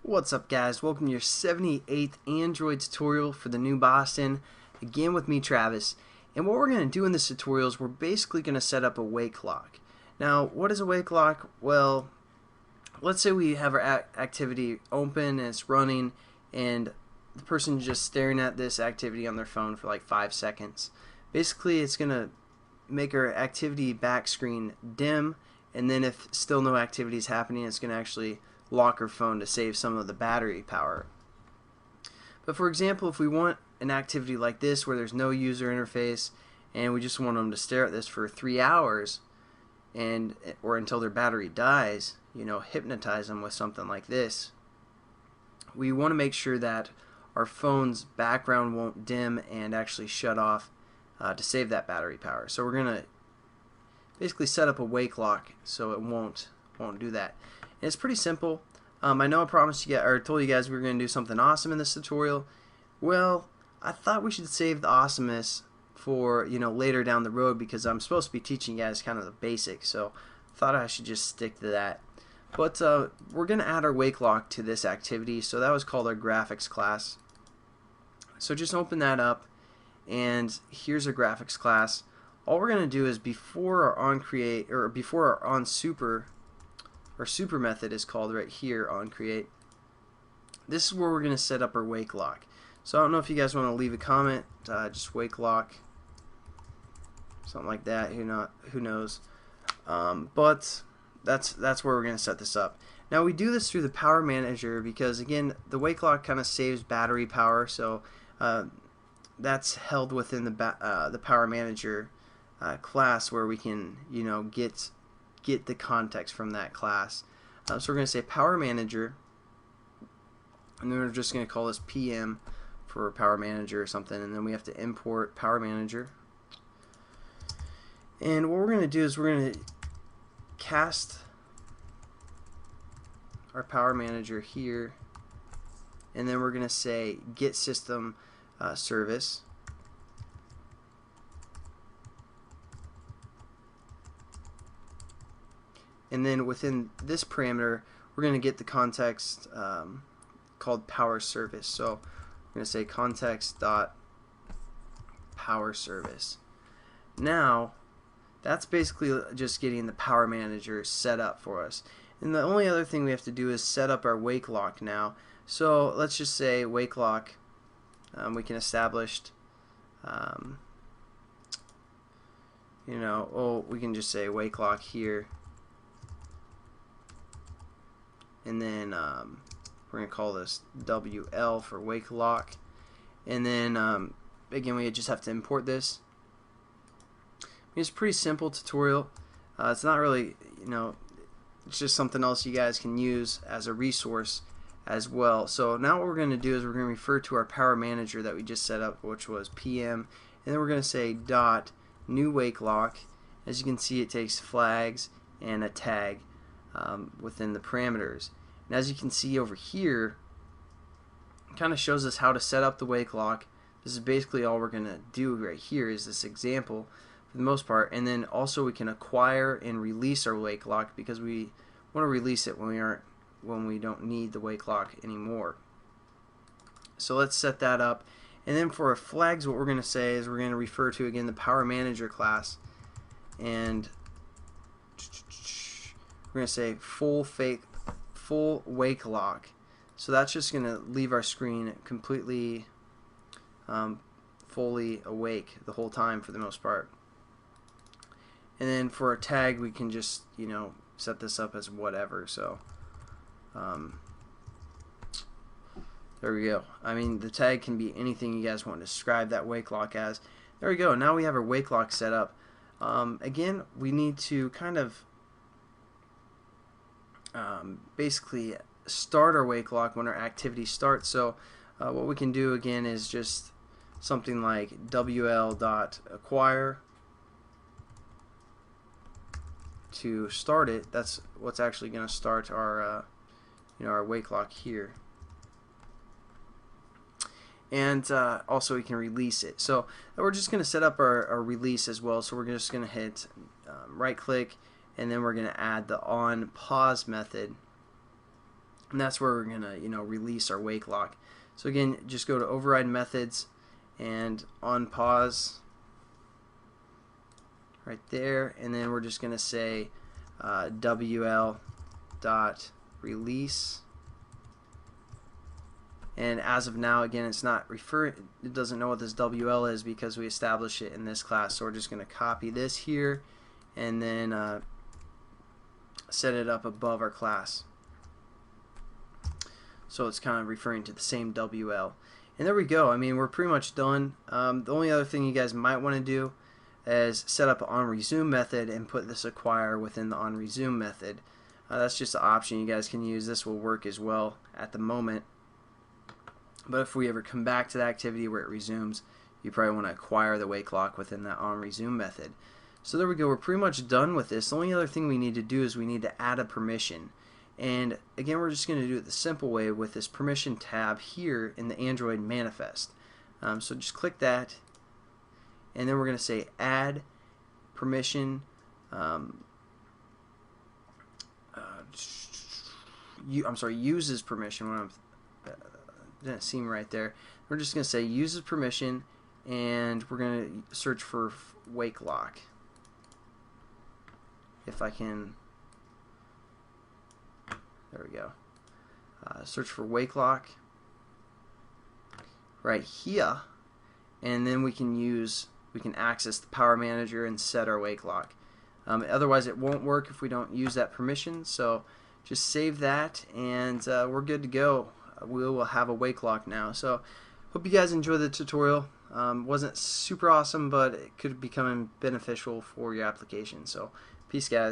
What's up, guys? Welcome to your 78th Android tutorial for the new Boston. Again with me, Travis. And what we're going to do in this tutorial is we're basically going to set up a WakeLock. Now, what is a WakeLock? Well, let's say we have our activity open and it's running and the person's just staring at this activity on their phone for like 5 seconds. Basically, it's going to make our activity back screen dim, and then if still no activity is happening, it's going to actually lock our phone to save some of the battery power. But for example, if we want an activity like this where there's no user interface and we just want them to stare at this for 3 hours or until their battery dies, hypnotize them with something like this, we want to make sure that our phone's background won't dim and actually shut off to save that battery power. So we're going to basically set up a WakeLock so it won't do that. And it's pretty simple. I know I promised you guys, or told you guys we were going to do something awesome in this tutorial. Well, I thought we should save the awesomeness for later down the road, because I'm supposed to be teaching you guys kind of the basics. So I thought I should just stick to that. But we're going to add our WakeLock to this activity. So that was called our graphics class. So just open that up, and here's our graphics class. All we're going to do is before our onCreate, or before our onSuper. Our super method is called right here on create. This is where we're going to set up our WakeLock. So I don't know if you guys want to leave a comment, just WakeLock, something like that. Who knows? But that's where we're going to set this up. Now we do this through the Power Manager because, again, the WakeLock kind of saves battery power. So that's held within the Power Manager class, where we can get the context from that class. So we're going to say Power Manager, and then we're just going to call this PM for Power Manager or something, and then we have to import Power Manager. And what we're going to do is we're going to cast our Power Manager here, and then we're going to say get system service. And then within this parameter, we're going to get the context called power service. So we're going to say context dot power service. Now that's basically just getting the Power Manager set up for us. And the only other thing we have to do is set up our WakeLock now. So let's just say WakeLock. We can establish. We can just say WakeLock here. And then we're going to call this WL for WakeLock. And then again, we just have to import this. It's a pretty simple tutorial. It's not really, it's just something else you guys can use as a resource as well. So now what we're going to do is we're going to refer to our Power Manager that we just set up, which was PM. And then we're going to say dot new WakeLock. As you can see, it takes flags and a tag within the parameters. And as you can see over here, it kind of shows us how to set up the WakeLock. This is basically all we're going to do right here, is this example for the most part. And then also we can acquire and release our WakeLock, because we want to release it when we don't need the WakeLock anymore. So let's set that up. And then for our flags, what we're going to say is we're going to refer to, again, the Power Manager class, and we're going to say full WakeLock. So that's just going to leave our screen completely fully awake the whole time for the most part. And then for a tag, we can just set this up as whatever. So there we go. I mean, the tag can be anything you guys want to describe that WakeLock as. There we go. Now we have our WakeLock set up. Again, we need to kind of basically start our WakeLock when our activity starts. So what we can do again is just something like WL.acquire to start it. That's what's actually going to start our our WakeLock here. And also we can release it. So we're just going to set up our release as well. So we're just going to hit right click, and then we're going to add the onPause method and that's where we're gonna release our wake lock. So again, just go to override methods and on pause right there, and then we're just gonna say WL dot release. And as of now, again, it's not referring, it doesn't know what this WL is because we established it in this class. So we're just going to copy this here and then set it up above our class. So it's kind of referring to the same WL. And there we go. I mean, we're pretty much done. The only other thing you guys might want to do is set up an onResume method and put this acquire within the onResume method. That's just an option you guys can use. This will work as well at the moment. But if we ever come back to the activity where it resumes, you probably want to acquire the wake lock within that onResume method. So there we go. We're pretty much done with this. The only other thing we need to do is we need to add a permission. And again, we're just going to do it the simple way with this permission tab here in the Android manifest. So just click that, and then we're going to say add permission. Uses permission. When didn't seem right there. We're just going to say uses permission, and we're going to search for WakeLock. If I can, there we go. Search for WakeLock right here, and then we can access the Power Manager and set our WakeLock. Otherwise, it won't work if we don't use that permission. So just save that, and we're good to go. We will have a wake lock now. So hope you guys enjoyed the tutorial. Wasn't super awesome, but it could become beneficial for your application. So peace, guys.